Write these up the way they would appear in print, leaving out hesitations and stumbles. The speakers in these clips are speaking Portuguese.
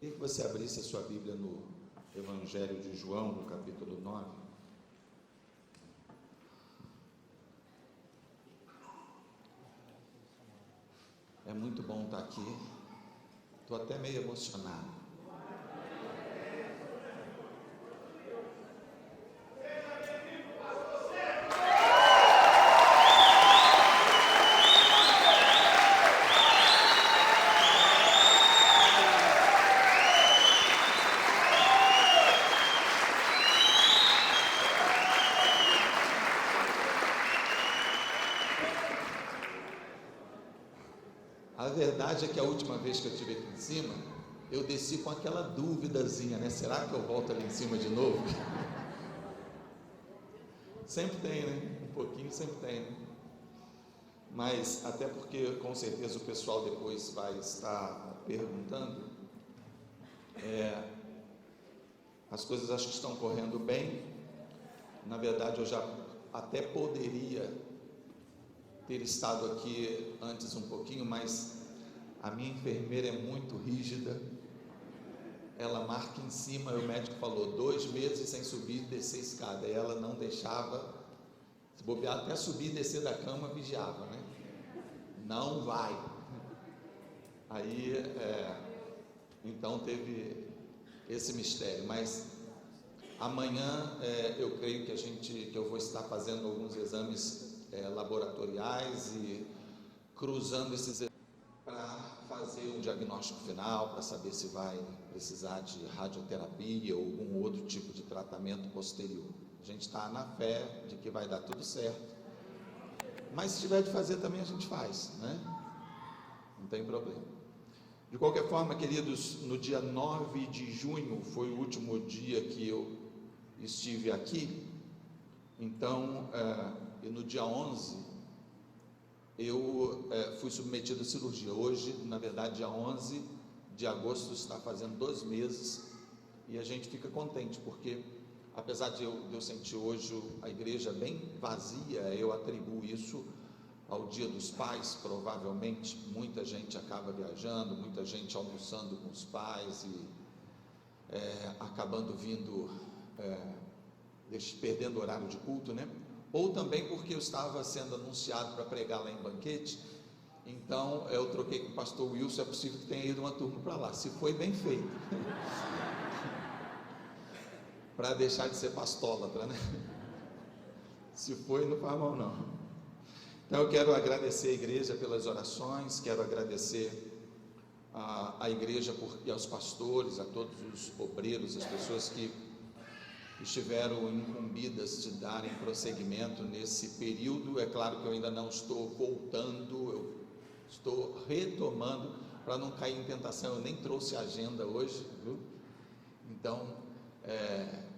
Queria que você abrisse a sua Bíblia no Evangelho de João, no capítulo 9. É muito bom estar aqui. Estou até meio emocionado. A verdade é que a última vez que eu estive aqui em cima, eu desci com aquela duvidazinha, né? Será que eu volto ali em cima de novo? Sempre tem, né? Um pouquinho sempre tem, né? Mas até porque com certeza o pessoal depois vai estar perguntando, as coisas acho que estão correndo bem. Na verdade eu já até poderia ter estado aqui antes um pouquinho, mas a minha enfermeira é muito rígida. Ela marca em cima, o médico falou 2 meses sem subir e descer escada, e ela não deixava, se bobear até subir e descer da cama, vigiava, né? Não vai. Aí, então teve esse mistério, mas amanhã eu creio que eu vou estar fazendo alguns exames laboratoriais e cruzando esses exames para fazer um diagnóstico final, para saber se vai precisar de radioterapia ou algum outro tipo de tratamento posterior. A gente está na fé de que vai dar tudo certo, mas se tiver de fazer também a gente faz, né? Não tem problema. De qualquer forma, queridos, no dia 9 de junho foi o último dia que eu estive aqui. Então, e no dia 11 eu fui submetido à cirurgia. Hoje, na verdade, dia 11 de agosto, está fazendo 2 meses, e a gente fica contente, porque apesar de eu sentir hoje a igreja bem vazia, eu atribuo isso ao Dia dos Pais. Provavelmente muita gente acaba viajando, muita gente almoçando com os pais e acabando vindo, perdendo o horário de culto, né? Ou também porque eu estava sendo anunciado para pregar lá em Banquete, então eu troquei com o pastor Wilson. É possível que tenha ido uma turma para lá, se foi bem feito, para deixar de ser pastólatra, né? Se foi, não faz mal não. Então eu quero agradecer a igreja pelas orações, quero agradecer a igreja e aos pastores, a todos os obreiros, as pessoas que estiveram incumbidas de darem prosseguimento nesse período. É claro que eu ainda não estou voltando, eu estou retomando, para não cair em tentação. Eu nem trouxe a agenda hoje, viu? Então,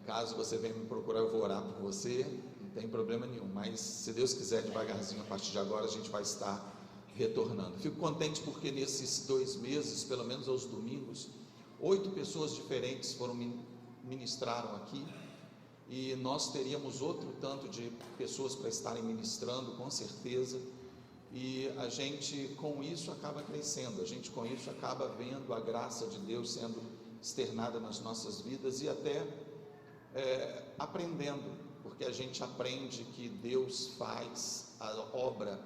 caso você venha me procurar, eu vou orar por você, não tem problema nenhum, mas se Deus quiser, devagarzinho, a partir de agora a gente vai estar retornando. Fico contente porque nesses 2 meses, pelo menos aos domingos, 8 pessoas diferentes ministraram aqui, e nós teríamos outro tanto de pessoas para estarem ministrando, com certeza, e a gente com isso acaba crescendo, a gente com isso acaba vendo a graça de Deus sendo externada nas nossas vidas, e até aprendendo, porque a gente aprende que Deus faz a obra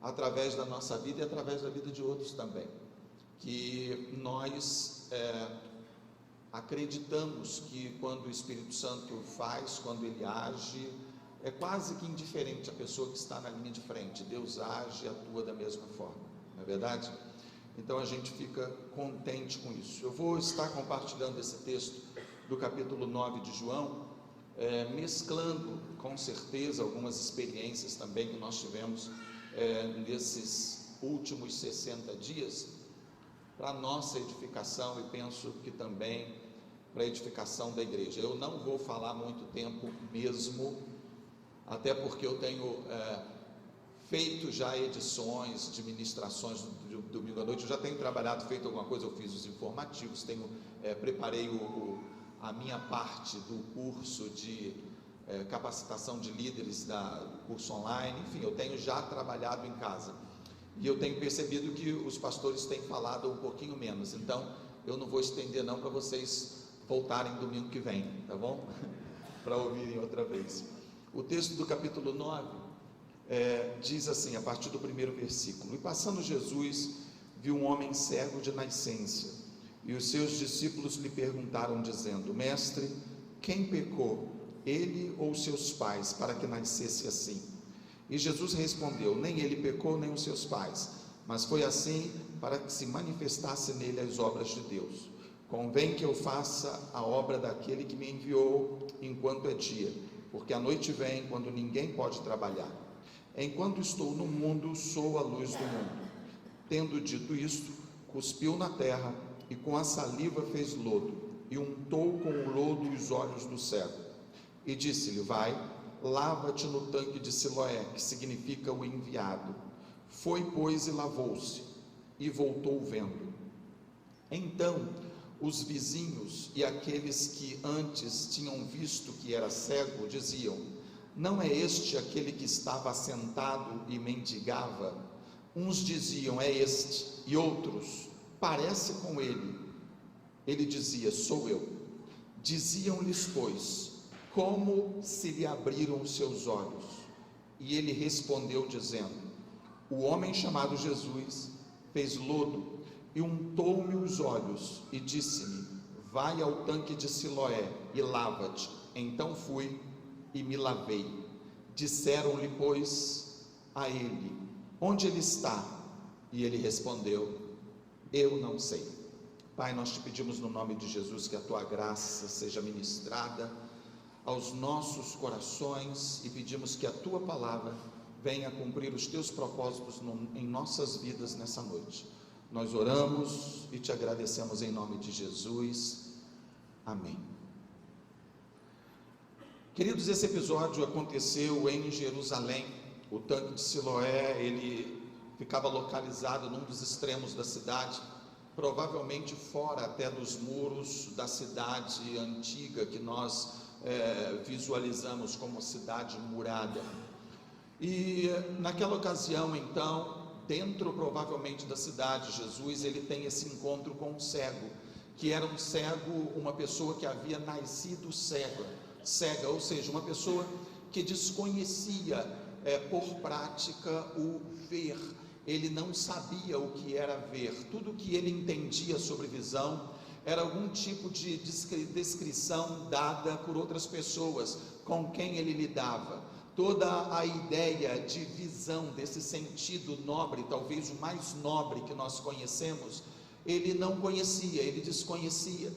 através da nossa vida e através da vida de outros também, que nós acreditamos que quando o Espírito Santo faz, quando ele age, é quase que indiferente a pessoa que está na linha de frente. Deus age e atua da mesma forma, não é verdade? Então a gente fica contente com isso. Eu vou estar compartilhando esse texto do capítulo 9 de João, mesclando com certeza algumas experiências também que nós tivemos nesses últimos 60 dias, para a nossa edificação, e penso que também para a edificação da igreja. Eu não vou falar muito tempo mesmo, até porque eu tenho feito já edições de ministrações do domingo à noite. Eu já tenho trabalhado, feito alguma coisa, eu fiz os informativos, preparei a minha parte do curso de capacitação de líderes, do curso online. Enfim, eu tenho já trabalhado em casa, e eu tenho percebido que os pastores têm falado um pouquinho menos. Então eu não vou estender não, para vocês voltarem domingo que vem, tá bom? Para ouvirem outra vez. O texto do capítulo 9 diz assim, a partir do primeiro versículo: E passando Jesus, viu um homem cego de nascença, e os seus discípulos lhe perguntaram, dizendo: Mestre, quem pecou, ele ou seus pais, para que nascesse assim? E Jesus respondeu: Nem ele pecou, nem os seus pais, mas foi assim para que se manifestasse nele as obras de Deus. Convém que eu faça a obra daquele que me enviou enquanto é dia, porque a noite vem quando ninguém pode trabalhar. Enquanto estou no mundo, sou a luz do mundo. Tendo dito isto, cuspiu na terra e com a saliva fez lodo, e untou com o lodo os olhos do cego. E disse-lhe: Vai, lava-te no tanque de Siloé, que significa o enviado. Foi, pois, e lavou-se, e voltou vendo. Então os vizinhos e aqueles que antes tinham visto que era cego diziam: Não é este aquele que estava assentado e mendigava? Uns diziam: É este, e outros: Parece com ele. Ele dizia: Sou eu. Diziam-lhes, pois: Como se lhe abriram os seus olhos? E ele respondeu dizendo: O homem chamado Jesus fez lodo e untou-me os olhos e disse-me: Vai ao tanque de Siloé e lava-te. Então fui e me lavei. Disseram-lhe, pois, a ele: Onde ele está? E ele respondeu: Eu não sei. Pai, nós te pedimos no nome de Jesus que a tua graça seja ministrada aos nossos corações e pedimos que a tua palavra venha cumprir os teus propósitos em nossas vidas nessa noite. Nós oramos e te agradecemos em nome de Jesus. Amém. Queridos, esse episódio aconteceu em Jerusalém. O tanque de Siloé, ele ficava localizado num dos extremos da cidade, provavelmente fora até dos muros da cidade antiga que nós visualizamos como cidade murada. E naquela ocasião, então, dentro provavelmente da cidade, Jesus ele tem esse encontro com um cego, que era um cego, uma pessoa que havia nascido cega, ou seja, uma pessoa que desconhecia por prática o ver. Ele não sabia o que era ver. Tudo que ele entendia sobre visão era algum tipo de descrição dada por outras pessoas com quem ele lidava. Toda a ideia de visão, desse sentido nobre, talvez o mais nobre que nós conhecemos, ele não conhecia, ele desconhecia.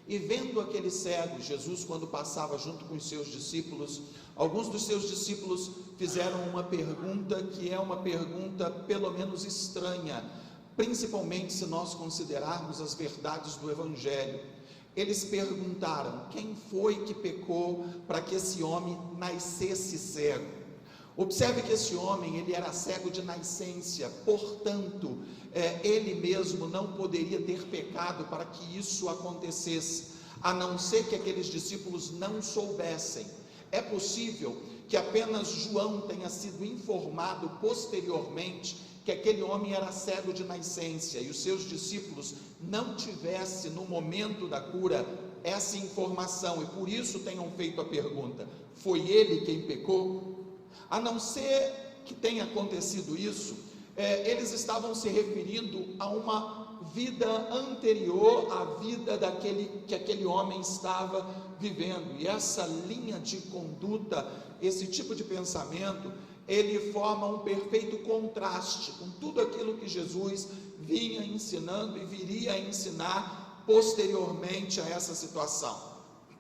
E vendo aquele cego, Jesus, quando passava junto com os seus discípulos, alguns dos seus discípulos fizeram uma pergunta que é uma pergunta pelo menos estranha, principalmente se nós considerarmos as verdades do Evangelho. Eles perguntaram: quem foi que pecou para que esse homem nascesse cego? Observe que esse homem, ele era cego de nascença, portanto, ele mesmo não poderia ter pecado para que isso acontecesse, a não ser que aqueles discípulos não soubessem. É possível que apenas João tenha sido informado posteriormente que aquele homem era cego de nascença e os seus discípulos não tivessem no momento da cura essa informação e por isso tenham feito a pergunta: foi ele quem pecou? A não ser que tenha acontecido isso, eles estavam se referindo a uma vida anterior à vida que aquele homem estava vivendo, e essa linha de conduta, esse tipo de pensamento, ele forma um perfeito contraste com tudo aquilo que Jesus vinha ensinando e viria a ensinar posteriormente a essa situação.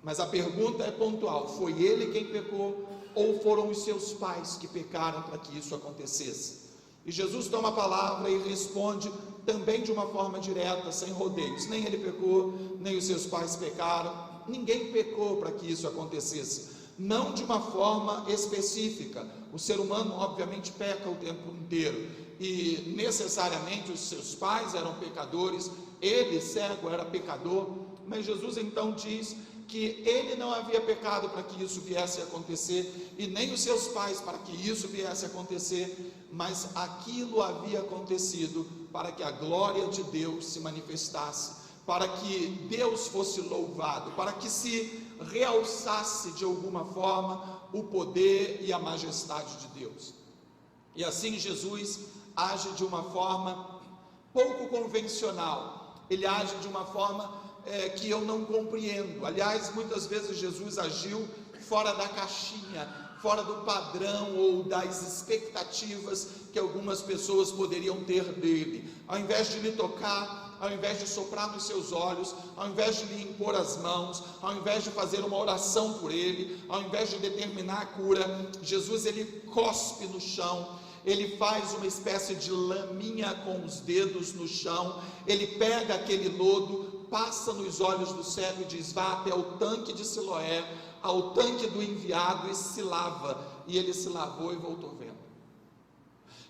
Mas a pergunta é pontual: foi ele quem pecou ou foram os seus pais que pecaram para que isso acontecesse? E Jesus toma a palavra e responde também de uma forma direta, sem rodeios: nem ele pecou, nem os seus pais pecaram, ninguém pecou para que isso acontecesse. Não de uma forma específica. O ser humano obviamente peca o tempo inteiro e necessariamente os seus pais eram pecadores, ele cego era pecador, mas Jesus então diz que ele não havia pecado para que isso viesse a acontecer e nem os seus pais para que isso viesse a acontecer, mas aquilo havia acontecido para que a glória de Deus se manifestasse, para que Deus fosse louvado, para que se realçasse de alguma forma o poder e a majestade de Deus. E assim Jesus age de uma forma pouco convencional, ele age de uma forma que eu não compreendo. Aliás, muitas vezes Jesus agiu fora da caixinha, fora do padrão ou das expectativas que algumas pessoas poderiam ter dele. Ao invés de lhe tocar, ao invés de soprar nos seus olhos, ao invés de lhe impor as mãos, ao invés de fazer uma oração por ele, ao invés de determinar a cura, Jesus ele cospe no chão, ele faz uma espécie de laminha com os dedos no chão, ele pega aquele lodo, passa nos olhos do cego e diz: vá até o tanque de Siloé, ao tanque do enviado, e se lava. E ele se lavou e voltou vendo.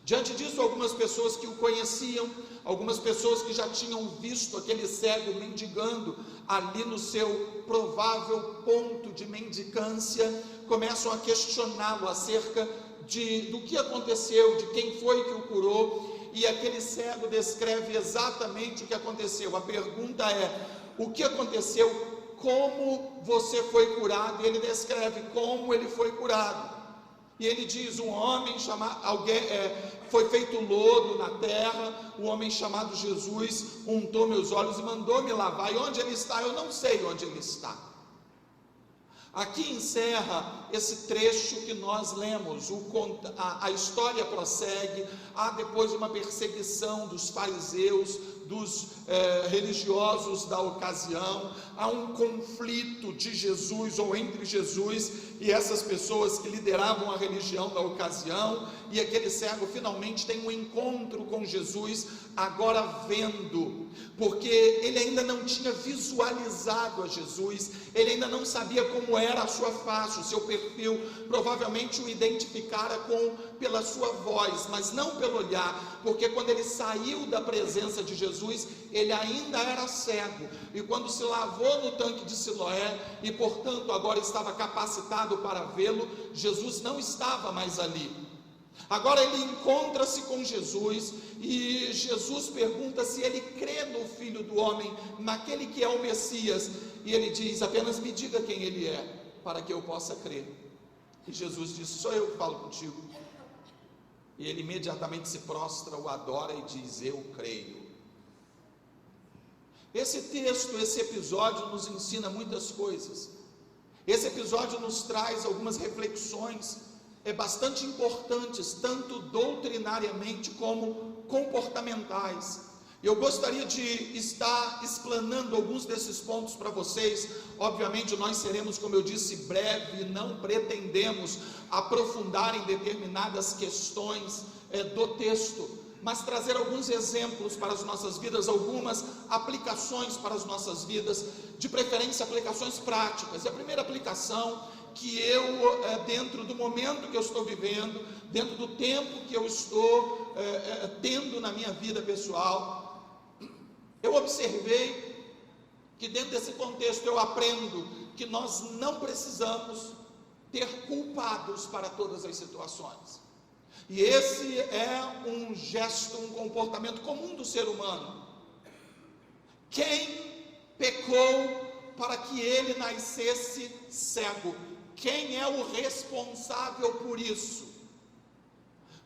Diante disso, algumas pessoas que o conheciam, algumas pessoas que já tinham visto aquele cego mendigando ali no seu provável ponto de mendicância, começam a questioná-lo acerca do que aconteceu, de quem foi que o curou. E aquele cego descreve exatamente o que aconteceu. A pergunta é: o que aconteceu? Como você foi curado? E ele descreve como ele foi curado. E ele diz: um homem chamado, foi feito lodo na terra, um homem chamado Jesus untou meus olhos e mandou me lavar. E onde ele está? Eu não sei onde ele está. Aqui encerra esse trecho que nós lemos. A história prossegue. Há depois uma perseguição dos fariseus, dos religiosos da ocasião. Há um conflito de Jesus, ou entre Jesus e essas pessoas que lideravam a religião da ocasião. E aquele cego finalmente tem um encontro com Jesus, agora vendo, porque ele ainda não tinha visualizado a Jesus, ele ainda não sabia como era a sua face, o seu perfil. Provavelmente o identificara pela sua voz, mas não pelo olhar, porque quando ele saiu da presença de Jesus, ele ainda era cego, e quando se lavou no tanque de Siloé, e portanto agora estava capacitado para vê-lo, Jesus não estava mais ali. Agora ele encontra-se com Jesus, e Jesus pergunta se ele crê no Filho do Homem, naquele que é o Messias, e ele diz: apenas me diga quem ele é, para que eu possa crer. E Jesus diz: sou eu que falo contigo. E ele imediatamente se prostra, o adora e diz: eu creio. Esse texto, esse episódio nos ensina muitas coisas. Esse episódio nos traz algumas reflexões bastante importantes, tanto doutrinariamente como comportamentais. Eu gostaria de estar explanando alguns desses pontos para vocês. Obviamente nós seremos, como eu disse, breve, não pretendemos aprofundar em determinadas questões do texto, mas trazer alguns exemplos para as nossas vidas, algumas aplicações para as nossas vidas, de preferência aplicações práticas. E a primeira aplicação que eu, dentro do momento que eu estou vivendo, dentro do tempo que eu estou tendo na minha vida pessoal, eu observei que dentro desse contexto eu aprendo que nós não precisamos ter culpados para todas as situações. E esse é um gesto, um comportamento comum do ser humano. Quem pecou para que ele nascesse cego? Quem é o responsável por isso?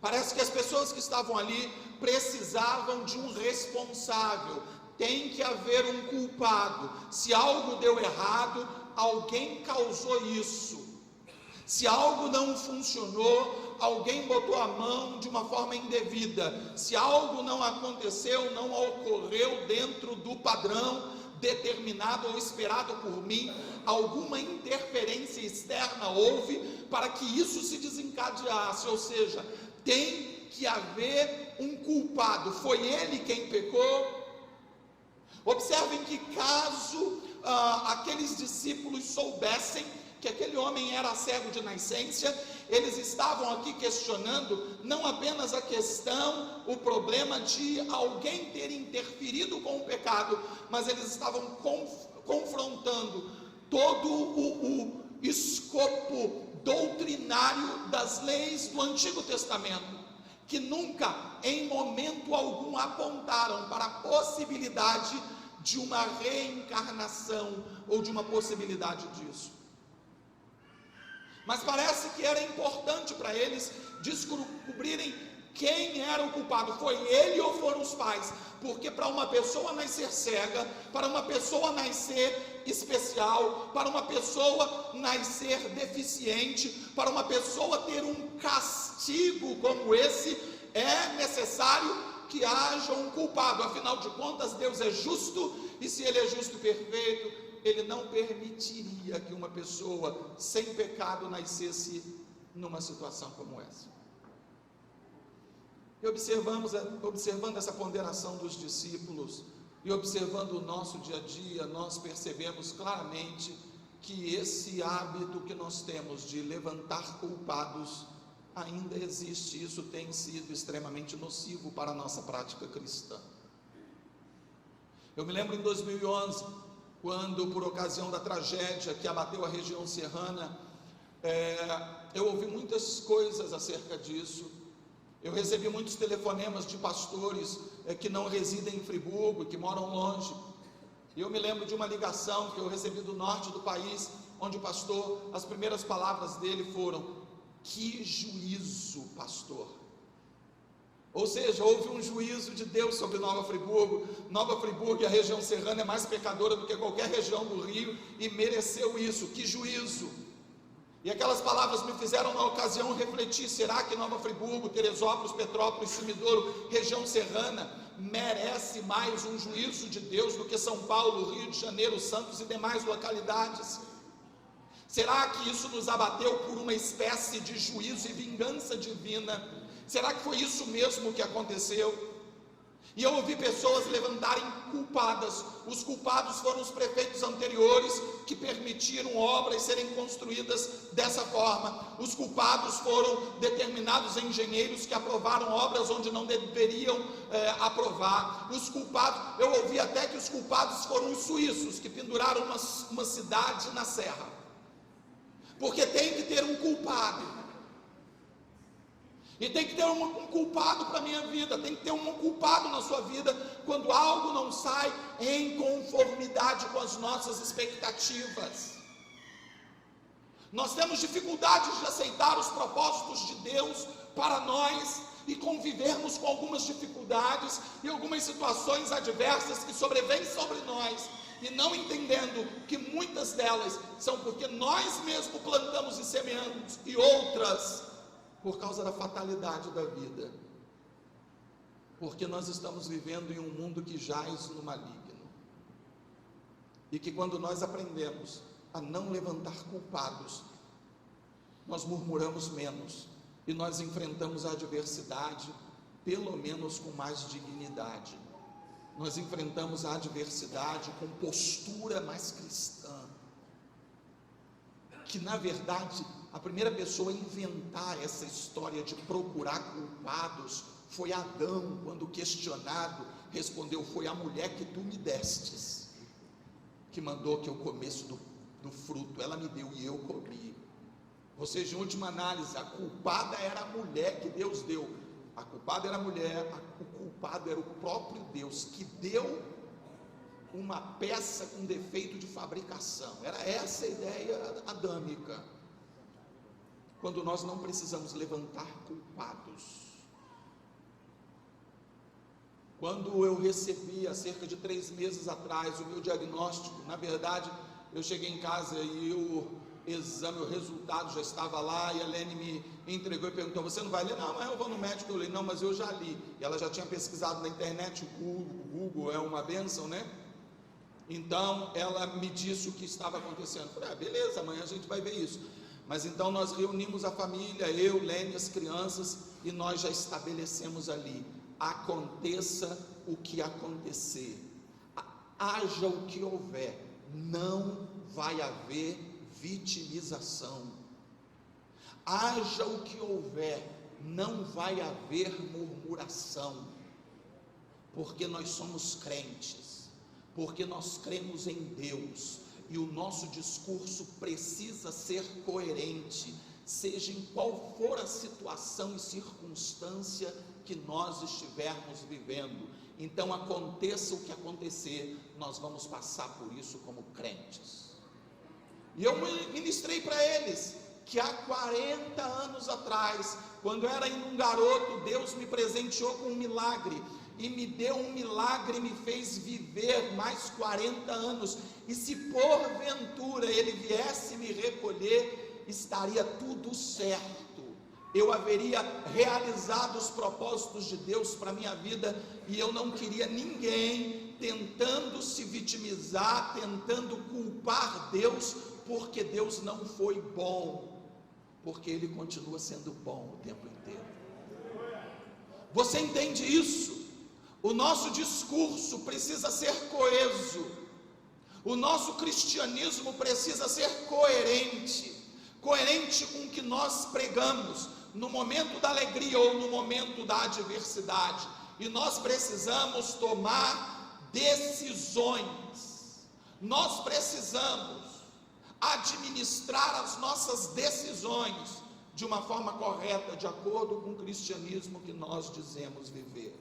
Parece que as pessoas que estavam ali precisavam de um responsável. Tem que haver um culpado. Se algo deu errado, alguém causou isso. Se algo não funcionou, alguém botou a mão de uma forma indevida. Se algo não aconteceu, não ocorreu dentro do padrão determinado ou esperado por mim, alguma interferência externa houve para que isso se desencadeasse. Ou seja, tem que haver um culpado. Foi ele quem pecou? Observem que caso aqueles discípulos soubessem que aquele homem era cego de nascença, eles estavam aqui questionando não apenas a questão, o problema de alguém ter interferido com o pecado, mas eles estavam confrontando todo o escopo doutrinário das leis do Antigo Testamento, que nunca, em momento algum, apontaram para a possibilidade de uma reencarnação ou de uma possibilidade disso. Mas parece que era importante para eles descobrirem quem era o culpado, foi ele ou foram os pais? Porque para uma pessoa nascer cega, para uma pessoa nascer especial, para uma pessoa nascer deficiente, para uma pessoa ter um castigo como esse, é necessário que haja um culpado. Afinal de contas, Deus é justo, e se Ele é justo e perfeito, Ele não permitiria que uma pessoa sem pecado nascesse numa situação como essa. E observando essa ponderação dos discípulos e observando o nosso dia a dia, nós percebemos claramente que esse hábito que nós temos de levantar culpados ainda existe. Isso tem sido extremamente nocivo para a nossa prática cristã. Eu me lembro em 2011, quando, por ocasião da tragédia que abateu a região serrana, eu ouvi muitas coisas acerca disso. Eu recebi muitos telefonemas de pastores que não residem em Friburgo, que moram longe. E eu me lembro de uma ligação que eu recebi do norte do país, onde o pastor, as primeiras palavras dele foram: que juízo, pastor. Ou seja, houve um juízo de Deus sobre Nova Friburgo. Nova Friburgo e a região serrana é mais pecadora do que qualquer região do Rio, e mereceu isso. Que juízo. E aquelas palavras me fizeram na ocasião refletir: será que Nova Friburgo, Teresópolis, Petrópolis, Sumidouro, região serrana, merece mais um juízo de Deus do que São Paulo, Rio de Janeiro, Santos e demais localidades? Será que isso nos abateu por uma espécie de juízo e vingança divina? Será que foi isso mesmo que aconteceu? E eu ouvi pessoas levantarem culpadas. Os culpados foram os prefeitos anteriores, que permitiram obras serem construídas dessa forma. Os culpados foram determinados engenheiros que aprovaram obras onde não deveriam aprovar. Os culpados, eu ouvi até que os culpados foram os suíços, que penduraram uma cidade na serra. Porque tem que ter um culpado. E tem que ter um culpado para a minha vida, tem que ter um culpado na sua vida, quando algo não sai em conformidade com as nossas expectativas. Nós temos dificuldades de aceitar os propósitos de Deus para nós, e convivermos com algumas dificuldades e algumas situações adversas que sobrevêm sobre nós, e não entendendo que muitas delas são porque nós mesmos plantamos e semeamos, e outras por causa da fatalidade da vida, porque nós estamos vivendo em um mundo que jaz no maligno, e que quando nós aprendemos a não levantar culpados, nós murmuramos menos, e nós enfrentamos a adversidade pelo menos com mais dignidade. Nós enfrentamos a adversidade com postura mais cristã, que na verdade a primeira pessoa a inventar essa história de procurar culpados foi Adão, quando questionado, respondeu: foi a mulher que tu me destes, que mandou que eu comesse do fruto, ela me deu e eu comi. Ou seja, em última análise, a culpada era a mulher que Deus deu, a culpada era a mulher, o culpado era o próprio Deus, que deu uma peça com defeito de fabricação. Era essa a ideia adâmica. Quando nós não precisamos levantar culpados. Quando eu recebi, há cerca de 3 meses atrás, o meu diagnóstico, na verdade, eu cheguei em casa e o exame, o resultado já estava lá, e a Lene me entregou e perguntou: você não vai ler? Não, mas eu vou no médico. Eu li: não, mas eu já li. E ela já tinha pesquisado na internet, o Google é uma bênção, né? Então, ela me disse o que estava acontecendo. Eu falei: beleza, amanhã a gente vai ver isso. Mas então nós reunimos a família, eu, Lene, as crianças, e nós já estabelecemos ali: aconteça o que acontecer, haja o que houver, não vai haver vitimização. Haja o que houver, não vai haver murmuração, porque nós somos crentes, porque nós cremos em Deus, e o nosso discurso precisa ser coerente, seja em qual for a situação e circunstância que nós estivermos vivendo. Então, aconteça o que acontecer, nós vamos passar por isso como crentes. E eu ministrei para eles que há 40 anos atrás, quando eu era ainda um garoto, Deus me presenteou com um milagre, e me deu um milagre, me fez viver mais 40 anos, e se porventura Ele viesse me recolher, estaria tudo certo, eu haveria realizado os propósitos de Deus para a minha vida, e eu não queria ninguém tentando se vitimizar, tentando culpar Deus, porque Deus não foi bom, porque Ele continua sendo bom o tempo inteiro. Você entende isso? O nosso discurso precisa ser coeso, o nosso cristianismo precisa ser coerente com o que nós pregamos, no momento da alegria ou no momento da adversidade, e nós precisamos tomar decisões, nós precisamos administrar as nossas decisões de uma forma correta, de acordo com o cristianismo que nós dizemos viver.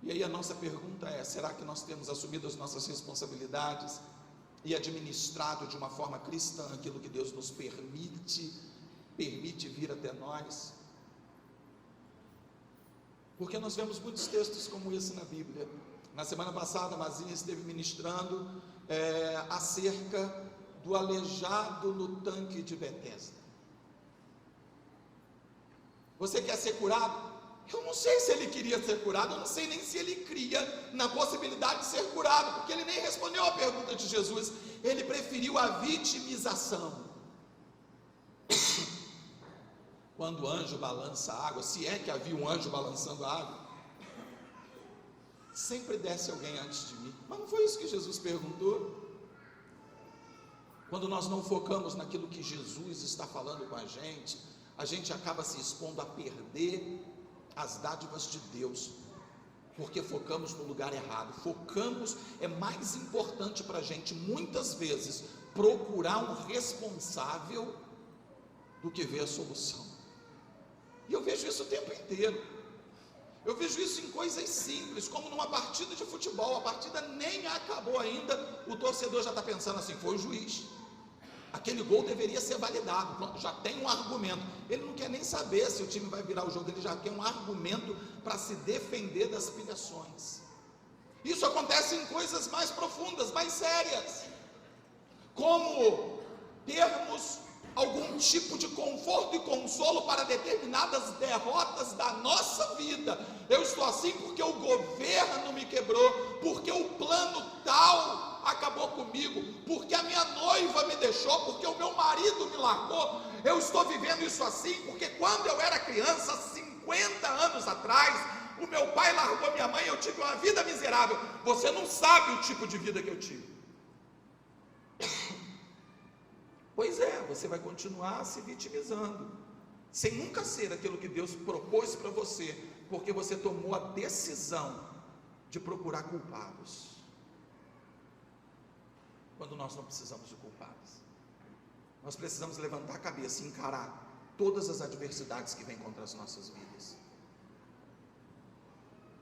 E aí a nossa pergunta é: será que nós temos assumido as nossas responsabilidades e administrado de uma forma cristã aquilo que Deus nos permite vir até nós? Porque nós vemos muitos textos como esse na Bíblia. Na semana passada, a Mazinha esteve ministrando acerca do aleijado no tanque de Betesda. Você quer ser curado? Eu não sei se ele queria ser curado, eu não sei nem se ele cria na possibilidade de ser curado, porque ele nem respondeu a pergunta de Jesus, ele preferiu a vitimização. Quando o anjo balança a água, se é que havia um anjo balançando a água, sempre desce alguém antes de mim. Mas não foi isso que Jesus perguntou? Quando nós não focamos naquilo que Jesus está falando com a gente acaba se expondo a perder as dádivas de Deus, porque focamos no lugar errado. Focamos, é mais importante para a gente, muitas vezes, procurar um responsável do que ver a solução. E eu vejo isso o tempo inteiro. Eu vejo isso em coisas simples, como numa partida de futebol. A partida nem acabou ainda, o torcedor já está pensando assim: foi o juiz, aquele gol deveria ser validado. Pronto, já tem um argumento. Ele não quer nem saber se o time vai virar o jogo, ele já quer um argumento para se defender das pilhações. Isso acontece em coisas mais profundas, mais sérias, como termos algum tipo de conforto e consolo para determinadas derrotas da nossa vida. Eu estou assim porque o governo me quebrou, porque o plano tal acabou comigo, porque a minha noiva me deixou, porque o meu marido me largou. Eu estou vivendo isso assim porque quando eu era criança, 50 anos atrás, o meu pai largou minha mãe, eu tive uma vida miserável. Você não sabe o tipo de vida que eu tive. Pois é, você vai continuar se vitimizando, sem nunca ser aquilo que Deus propôs para você, porque você tomou a decisão de procurar culpados, quando nós não precisamos de culpados. Nós precisamos levantar a cabeça e encarar todas as adversidades que vêm contra as nossas vidas.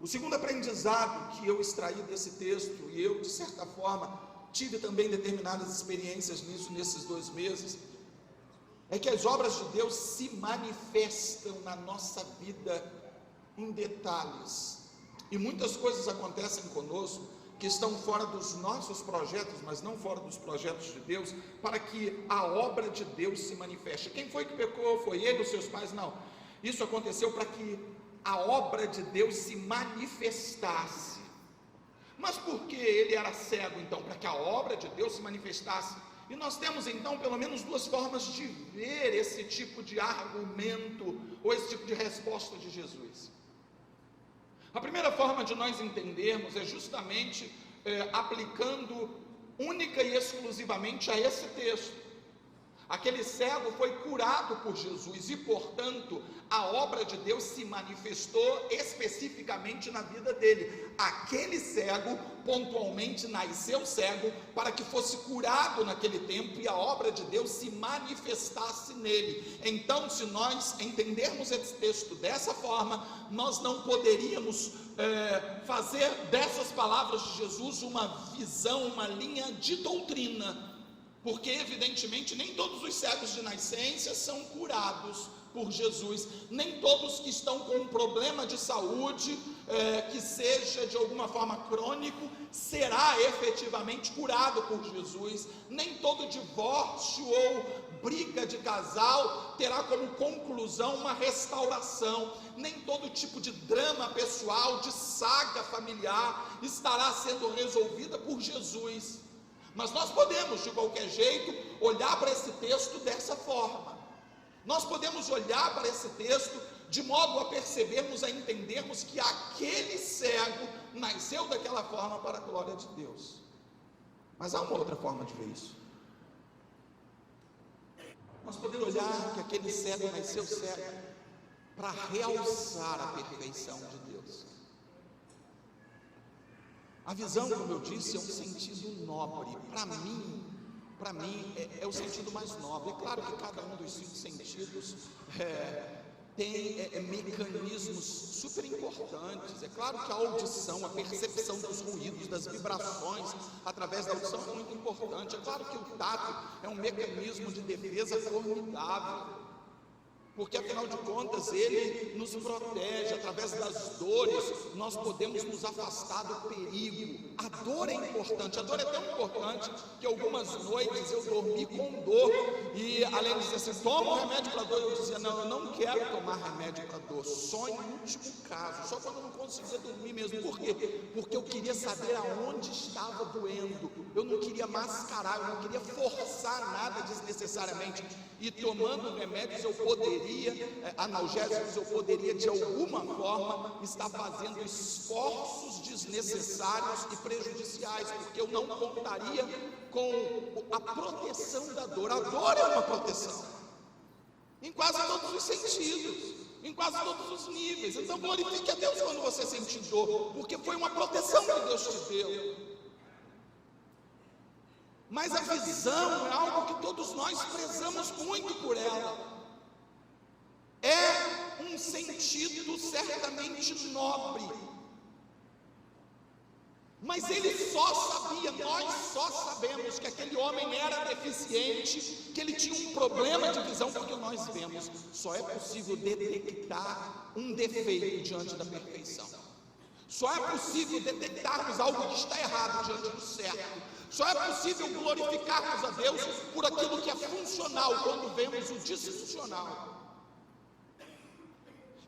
O segundo aprendizado que eu extraí desse texto, e eu de certa forma tive também determinadas experiências nisso nesses 2 meses, é que as obras de Deus se manifestam na nossa vida em detalhes, e muitas coisas acontecem conosco que estão fora dos nossos projetos, mas não fora dos projetos de Deus, para que a obra de Deus se manifeste. Quem foi que pecou? Foi ele ou seus pais? Não, isso aconteceu para que a obra de Deus se manifestasse. Mas por que ele era cego então? Para que a obra de Deus se manifestasse. E nós temos então pelo menos 2 formas de ver esse tipo de argumento, ou esse tipo de resposta de Jesus. A primeira forma de nós entendermos é justamente aplicando única e exclusivamente a esse texto. Aquele cego foi curado por Jesus e, portanto, a obra de Deus se manifestou especificamente na vida dele. Aquele cego pontualmente nasceu cego para que fosse curado naquele tempo e a obra de Deus se manifestasse nele. Então, se nós entendermos esse texto dessa forma, nós não poderíamos fazer dessas palavras de Jesus uma visão, uma linha de doutrina, porque evidentemente nem todos os cegos de nascença são curados por Jesus, nem todos que estão com um problema de saúde, que seja de alguma forma crônico, será efetivamente curado por Jesus, nem todo divórcio ou briga de casal terá como conclusão uma restauração, nem todo tipo de drama pessoal, de saga familiar estará sendo resolvida por Jesus. Mas nós podemos, de qualquer jeito, olhar para esse texto dessa forma. Nós podemos olhar para esse texto de modo a percebermos, a entendermos que aquele cego nasceu daquela forma para a glória de Deus. Mas há uma outra forma de ver isso. Nós podemos olhar que aquele cego nasceu cego para realçar a perfeição de Deus. A visão, como eu disse, é um sentido nobre. Para mim é o sentido mais nobre. É claro que cada um dos 5 sentidos tem mecanismos super importantes. É claro que a audição, a percepção dos ruídos, das vibrações através da audição é muito importante. É claro que o tato é um mecanismo de defesa formidável, porque afinal de contas ele nos protege. Através das dores nós podemos nos afastar do perigo. A dor é importante, a dor é tão importante que algumas noites eu dormi com dor, e além de dizer assim, toma um remédio para dor, eu dizia, não, eu não quero tomar remédio para dor, só em último caso, só quando eu não conseguia dormir mesmo. Por quê? Porque eu queria saber aonde estava doendo, eu não queria mascarar, eu não queria forçar nada desnecessariamente, e tomando remédios eu poderia, analgésicos, eu poderia de alguma forma estar fazendo esforços desnecessários e prejudiciais, porque eu não contaria com a proteção da dor. A dor é uma proteção, em quase todos os sentidos, em quase todos os níveis. Então glorifique a Deus quando você sentir dor, porque foi uma proteção que Deus te deu. Mas a visão é algo que todos nós prezamos muito por ela. É um sentido certamente nobre, mas ele só sabia, nós só sabemos que aquele homem era deficiente, que ele tinha um problema de visão, porque nós vemos. Só é possível detectar um defeito diante da perfeição. Só é possível detectarmos algo que está errado diante do certo. Só é possível glorificarmos a Deus por aquilo que é funcional, quando vemos o disfuncional.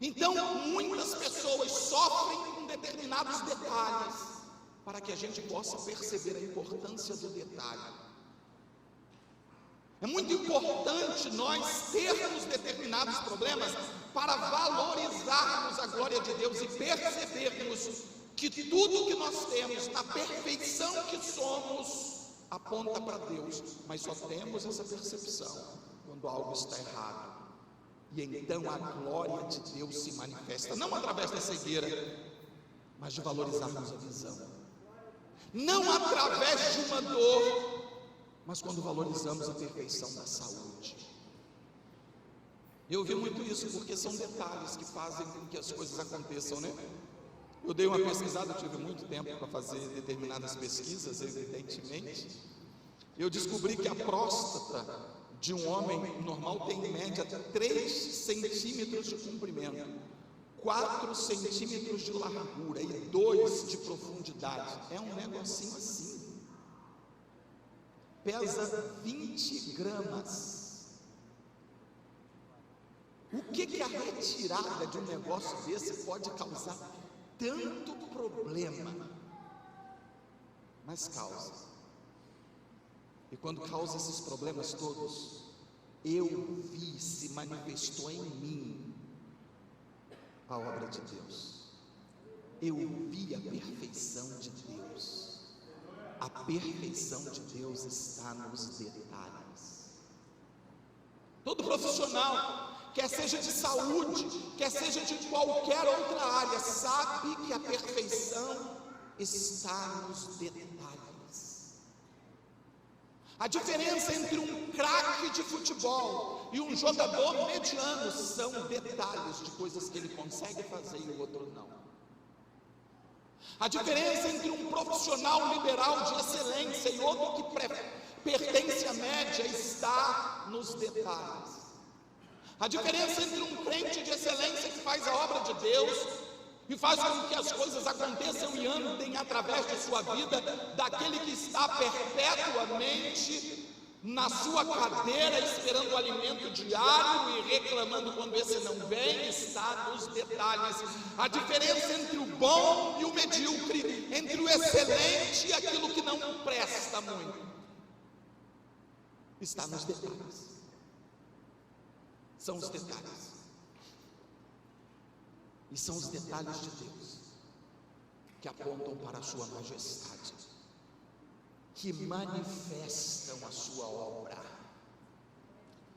Então, muitas pessoas sofrem com determinados detalhes, para que a gente possa perceber a importância do detalhe. É muito importante nós termos determinados problemas para valorizarmos a glória de Deus e percebermos que tudo que nós temos, na perfeição que somos, aponta para Deus, mas só temos essa percepção quando algo está errado. E então a glória de Deus se manifesta, não através da cegueira, mas de valorizarmos a visão. Não através de uma dor, mas quando valorizamos a perfeição da saúde. Eu vi muito isso, porque são detalhes que fazem com que as coisas aconteçam, né? Eu dei uma pesquisada, eu tive muito tempo para fazer determinadas pesquisas, evidentemente. Eu descobri que a próstata de um homem normal tem em média 3 centímetros de comprimento, 4 centímetros de largura e 2 de profundidade. É um negocinho assim. Pesa 20 gramas. O que a retirada de um negócio desse pode causar tanto problema? Mas causa. E quando causa esses problemas todos, eu vi, se manifestou em mim a obra de Deus. Eu vi a perfeição de Deus. A perfeição de Deus está nos detalhes. Todo profissional, quer seja de saúde, quer seja de qualquer outra área, sabe que a perfeição está nos detalhes. A diferença entre um craque de futebol e um jogador mediano são detalhes de coisas que ele consegue fazer e o outro não. A diferença entre um profissional liberal de excelência e outro que pertence à média está nos detalhes. A diferença entre um crente de excelência que faz a obra de Deus e faz com que as coisas aconteçam e andem através de sua vida, daquele que está perpetuamente na sua cadeira esperando o alimento diário e reclamando quando esse não vem, está nos detalhes. A diferença entre o bom e o medíocre, entre o excelente e aquilo que não presta muito, está nos detalhes. São os detalhes. E são os detalhes de Deus que apontam para a sua majestade, que manifestam a sua obra.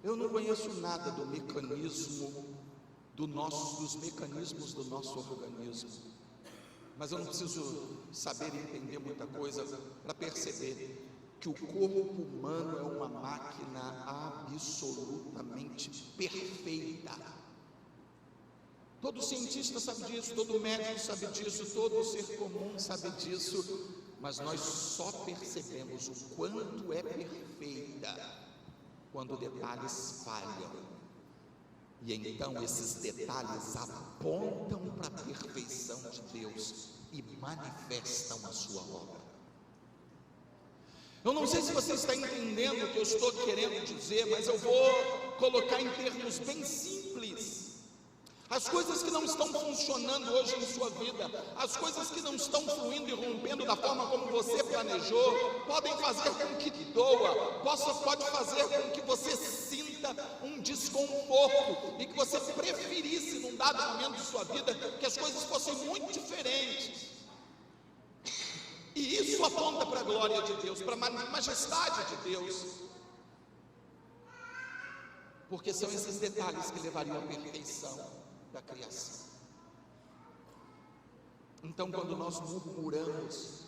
Eu não conheço nada do mecanismo dos mecanismos do nosso organismo, mas eu não preciso saber e entender muita coisa para perceber que o corpo humano é uma máquina absolutamente perfeita. Todo cientista sabe disso, todo médico sabe disso, todo ser comum sabe disso, mas nós só percebemos o quanto é perfeita quando detalhes falham, e então esses detalhes apontam para a perfeição de Deus e manifestam a sua obra. Eu não sei se você está entendendo o que eu estou querendo dizer, mas eu vou colocar em termos bem simples. As coisas que não estão funcionando hoje em sua vida, as coisas que não estão fluindo e rompendo da forma como você planejou, podem fazer com que doa, pode fazer com que você sinta um desconforto e que você preferisse num dado momento de sua vida que as coisas fossem muito diferentes. E isso aponta para a glória de Deus, para a majestade de Deus, porque são esses detalhes que levariam à perfeição da criação. Então, quando nós murmuramos,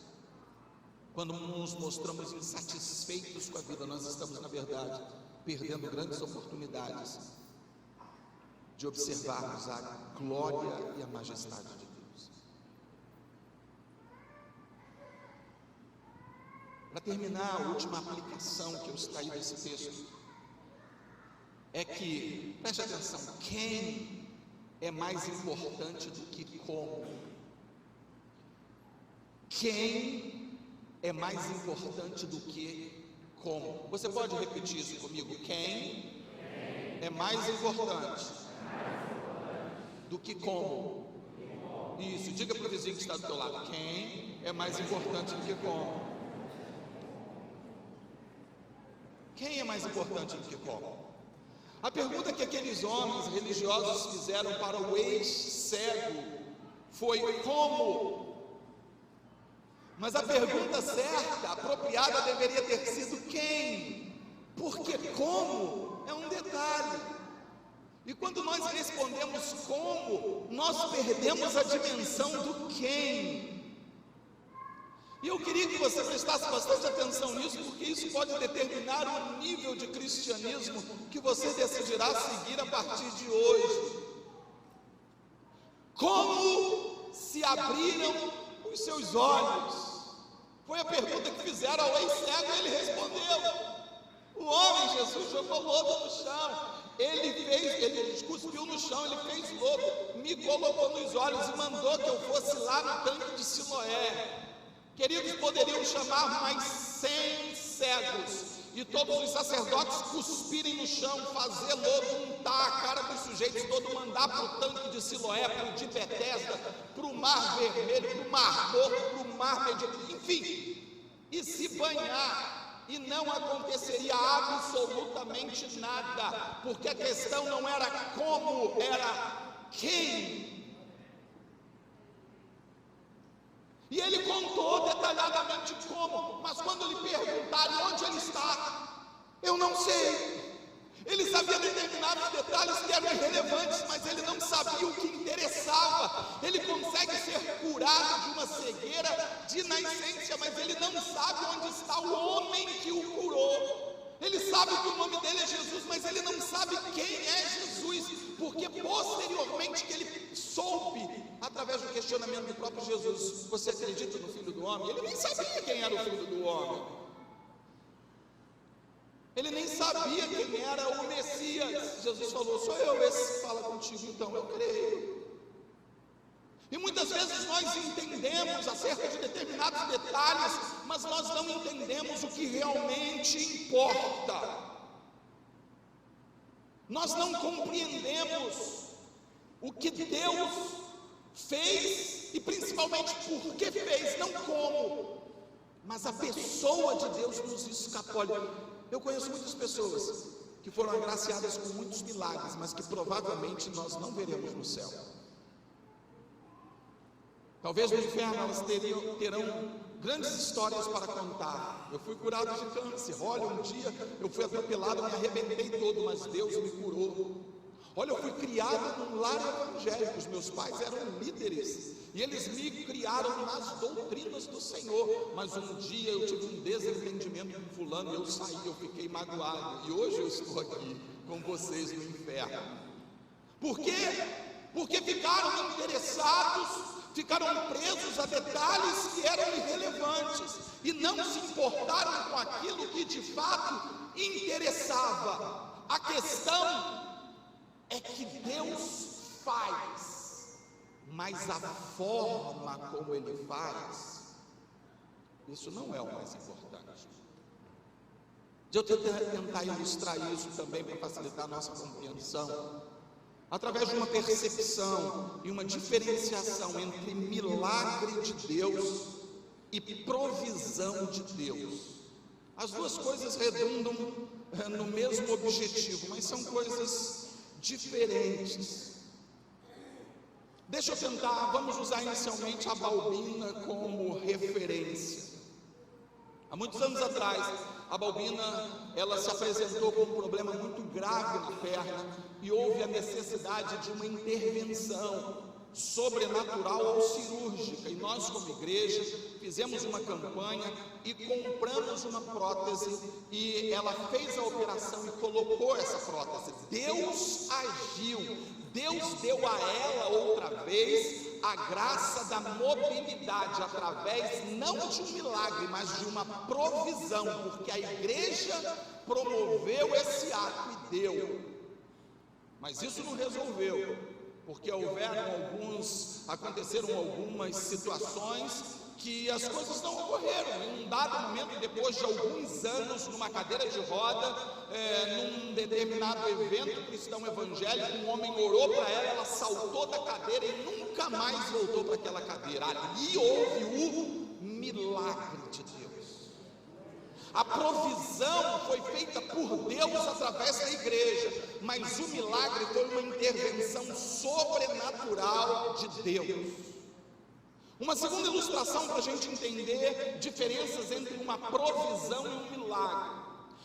quando nos mostramos insatisfeitos com a vida, nós estamos, na verdade, perdendo grandes oportunidades de observarmos a glória e a majestade de Deus. Para terminar, a última aplicação que eu extraí desse texto é que, preste atenção, quem é mais importante do que como? Quem é mais importante do que como? Você pode repetir isso comigo? Quem é mais importante do que como? Isso, diga para o vizinho que está do teu lado: quem é mais importante do que como? Quem é mais importante do que como? A pergunta que aqueles homens religiosos fizeram para o ex-cego foi como? Mas a pergunta certa, apropriada, deveria ter sido quem? Porque como é um detalhe. E quando nós respondemos como, nós perdemos a dimensão do quem. E eu queria que você prestasse bastante atenção nisso, porque isso pode determinar o nível de cristianismo que você decidirá seguir a partir de hoje. Como se abriram os seus olhos? Foi a pergunta que fizeram ao ex-cego e ele respondeu. O homem, Jesus, jogou lodo no chão. Ele cuspiu no chão, ele fez lodo, me colocou nos olhos e mandou que eu fosse lá no tanque de Siloé. Queridos, poderiam chamar mais 100 cegos e todos os sacerdotes cuspirem no chão, fazer lodo, untar a cara dos sujeitos todo, mandar para o tanque de Siloé, para o de Betesda, para o Mar Vermelho, para o Mar Morto, para o Mar Mediterrâneo, enfim, e se banhar, e não aconteceria absolutamente nada, porque a questão não era como, era quem. E ele contou detalhadamente como, mas quando lhe perguntarem onde ele está, eu não sei. Ele sabia determinados detalhes que eram irrelevantes, mas ele não sabia o que interessava. Ele consegue ser curado de uma cegueira de nascença, mas ele não sabe onde está o homem que o curou. Ele sabe que o nome dele é Jesus, mas ele não sabe quem é Jesus, porque posteriormente que ele soube, através do questionamento do próprio Jesus: você acredita no Filho do Homem? Ele nem sabia quem era o Filho do Homem. Ele nem sabia quem era o Messias. Jesus falou: sou eu esse que fala contigo, então eu creio. E muitas vezes nós entendemos acerca de determinados detalhes, mas nós não entendemos o que realmente importa. Nós não compreendemos o que Deus fez e principalmente por que fez, não como, mas a pessoa de Deus nos escapou. Eu conheço muitas pessoas que foram agraciadas com muitos milagres, mas que provavelmente nós não veremos no céu. Talvez no inferno elas terão grandes histórias para contar. Eu fui curado de câncer. Olha, um dia eu fui atropelado, me arrebentei todo, mas Deus me curou. Olha, eu fui criado num lar evangélico. Os meus pais eram líderes e eles me criaram nas doutrinas do Senhor, mas um dia eu tive um desentendimento com fulano, eu saí, eu fiquei magoado, e hoje eu estou aqui com vocês no inferno. Por quê? Porque ficaram interessados, ficaram presos a detalhes que eram irrelevantes e não se importaram com aquilo que de fato interessava. A questão é que Deus faz, mas a forma como Ele faz, isso não é o mais importante. Deixa eu tentar ilustrar isso também para facilitar a nossa compreensão, através de uma percepção e uma diferenciação entre milagre de Deus e provisão de Deus. As duas coisas redundam no mesmo objetivo, mas são coisas diferentes. Deixa eu tentar, vamos usar inicialmente a Balbina como referência. Há muitos anos atrás, a Balbina, ela se apresentou com um problema muito grave na perna e houve a necessidade de uma intervenção sobrenatural ou cirúrgica, e nós como igreja fizemos uma campanha e compramos uma prótese, e ela fez a operação e colocou essa prótese. Deus agiu, Deus deu a ela outra vez a graça da mobilidade, através não de um milagre, mas de uma provisão, porque a igreja promoveu esse ato e deu. Mas isso não resolveu, porque aconteceram algumas situações que as coisas não ocorreram. Em um dado momento, depois de alguns anos numa cadeira de roda, num determinado evento cristão evangélico, um homem orou para ela, ela saltou da cadeira e nunca mais voltou para aquela cadeira. Ali houve o milagre de Deus. A provisão foi feita por Deus através da igreja, mas o milagre foi uma intervenção sobrenatural de Deus. Uma segunda ilustração para a gente entender diferenças entre uma provisão e um milagre.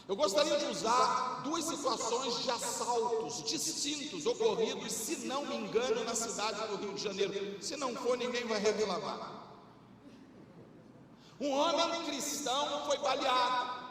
Eu gostaria de usar duas situações de assaltos distintos ocorridos, se não me engano, na cidade do Rio de Janeiro. Se não for, ninguém vai reclamar. Um homem cristão foi baleado.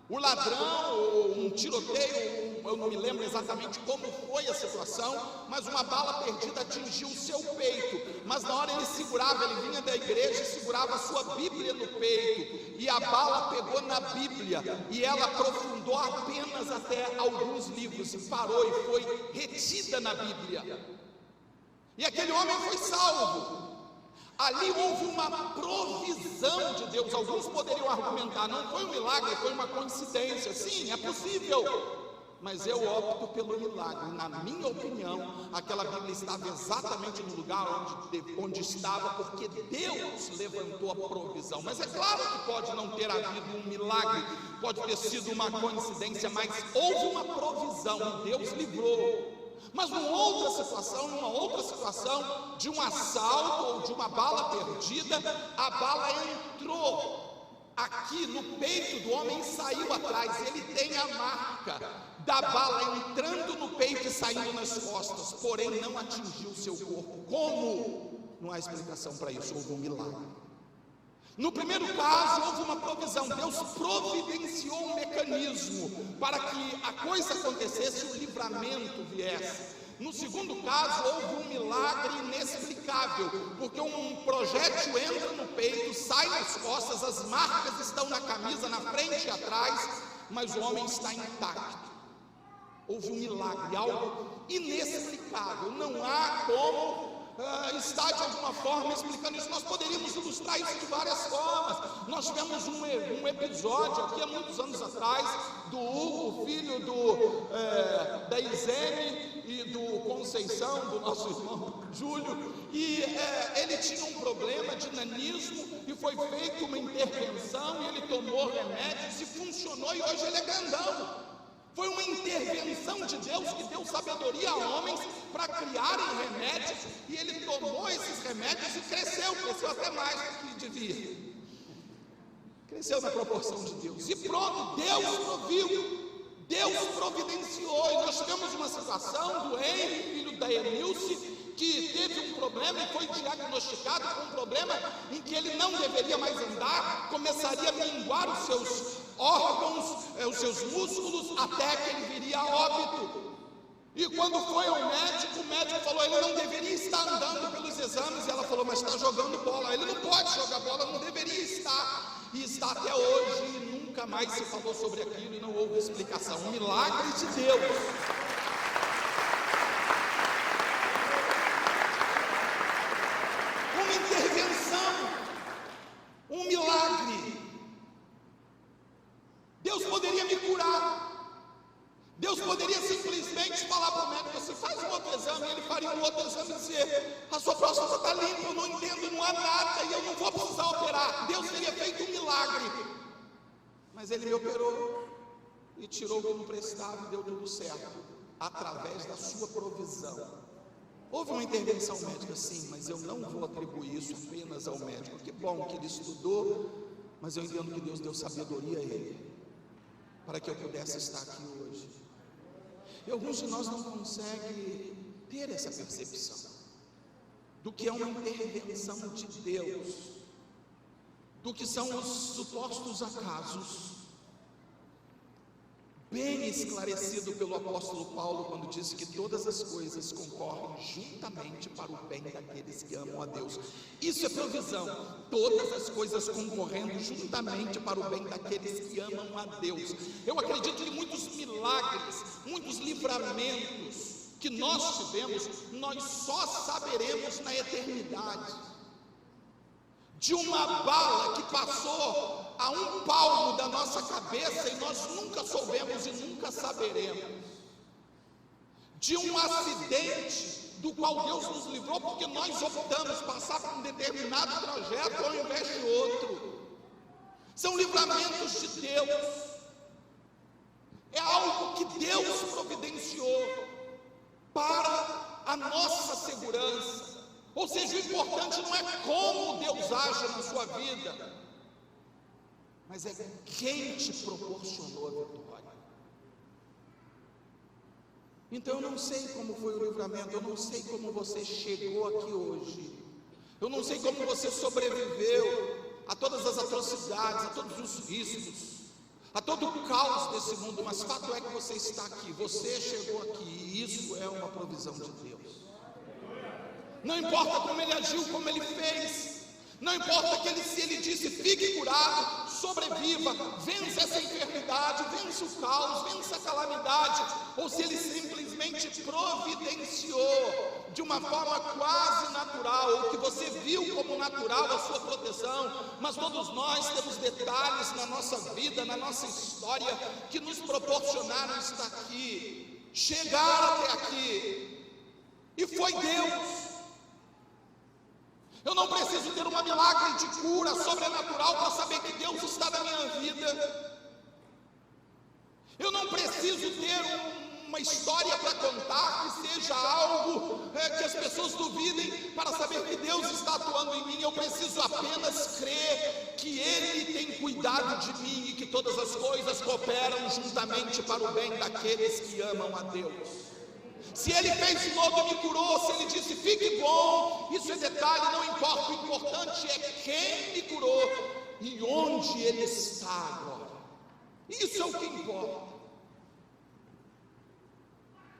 O ladrão, ou um tiroteio, eu não me lembro exatamente como foi a situação, mas uma bala perdida atingiu o seu peito. Mas na hora ele segurava, ele vinha da igreja e segurava a sua Bíblia no peito, e a bala pegou na Bíblia, e ela aprofundou apenas até alguns livros, e parou e foi retida na Bíblia. E aquele homem foi salvo. Ali houve uma provisão de Deus. Alguns poderiam argumentar: não foi um milagre, foi uma coincidência. Sim, é possível, mas eu opto pelo milagre. Na minha opinião, aquela Bíblia estava exatamente no lugar onde estava, porque Deus levantou a provisão. Mas é claro que pode não ter havido um milagre, pode ter sido uma coincidência, mas houve uma provisão, Deus livrou. Mas numa outra situação de um assalto ou de uma bala perdida, a bala entrou aqui aqui no peito do homem saiu atrás, ele tem a marca da bala entrando no peito e saindo nas costas, porém não atingiu o seu corpo. Como? Não há explicação para isso, houve um milagre. No primeiro caso, houve uma provisão, Deus providenciou um mecanismo para que a coisa acontecesse, o livramento viesse. No segundo caso, houve um milagre inexplicável, porque um projétil entra no peito, sai nas costas, as marcas estão na camisa, na frente e atrás, mas o homem está intacto. Houve um milagre, algo inexplicável, não há como está de alguma forma explicando isso. Nós poderíamos ilustrar isso de várias formas. Nós tivemos um episódio aqui há muitos anos atrás do Hugo, filho da Isene e do Conceição, do nosso irmão Júlio, e ele tinha um problema de nanismo e foi feita uma intervenção e ele tomou remédios e funcionou, e hoje ele é grandão. Foi uma intervenção de Deus que deu sabedoria a homens para criarem remédios, e ele tomou esses remédios e cresceu até mais do que devia. Cresceu na proporção de Deus. E pronto, Deus proviu, Deus providenciou. E nós tivemos uma situação do Henry, filho da Enilce, que teve um problema e foi diagnosticado com um problema em que ele não deveria mais andar, começaria a minguar os seus órgãos, os seus músculos, até que ele viria a óbito. E quando foi ao médico, o médico falou, ele não deveria estar andando pelos exames, e ela falou, mas está jogando bola. Ele não pode jogar bola, não deveria estar, e está até hoje, e nunca mais se falou sobre aquilo, e não houve explicação. Um milagre de Deus. Uma intervenção, um milagre. Deus poderia me curar. Deus poderia simplesmente falar para o médico assim, faz um outro exame, e ele faria um outro exame e dizer, a sua próstata está limpa, eu não entendo, não há nada, e eu não vou precisar operar. Deus teria feito um milagre, mas ele me operou, e tirou o que não prestava, e deu tudo certo, através da sua provisão. Houve uma intervenção médica, sim, mas eu não vou atribuir isso apenas ao médico. Que bom que ele estudou, mas eu entendo que Deus deu sabedoria a ele, para que eu pudesse estar aqui hoje. E alguns de nós não conseguem ter essa percepção do que é uma intervenção de Deus, do que são os supostos acasos, bem esclarecido pelo apóstolo Paulo, quando disse que todas as coisas concorrem juntamente para o bem daqueles que amam a Deus. Isso é provisão, todas as coisas concorrendo juntamente para o bem daqueles que amam a Deus. Eu acredito que muitos milagres, muitos livramentos que nós tivemos, nós só saberemos na eternidade. De uma bala que passou a um palmo da nossa cabeça e nós nunca soubemos e nunca saberemos. De um acidente do qual Deus nos livrou, porque nós optamos passar por um determinado trajeto ao invés de outro. São livramentos de Deus. É algo que Deus providenciou para a nossa segurança. Ou seja, o importante não é como Deus age na sua vida, mas é quem te proporcionou a vitória. Então eu não sei como foi o livramento, eu não sei como você chegou aqui hoje, eu não sei como você sobreviveu a todas as atrocidades, a todos os riscos, a todo o caos desse mundo, mas fato é que você está aqui, você chegou aqui, e isso é uma provisão de Deus. Não importa como ele agiu, como ele fez, não importa que se ele disse, fique curado, sobreviva, vença essa enfermidade, vença o caos, vença a calamidade, ou se ele simplesmente providenciou de uma forma quase natural, ou que você viu como natural a sua proteção, mas todos nós temos detalhes na nossa vida, na nossa história, que nos proporcionaram estar aqui, chegar até aqui, e foi Deus. Eu não preciso ter um milagre de cura sobrenatural para saber que Deus está na minha vida. Eu não preciso ter uma história para contar, que seja algo que as pessoas duvidem para saber que Deus está atuando em mim. Eu preciso apenas crer que Ele tem cuidado de mim e que todas as coisas cooperam juntamente para o bem daqueles que amam a Deus. Se Ele fez de novo e me curou, se Ele disse fique bom, isso é detalhe, não importa, o importante é quem me curou e onde Ele está agora. Isso é o que importa.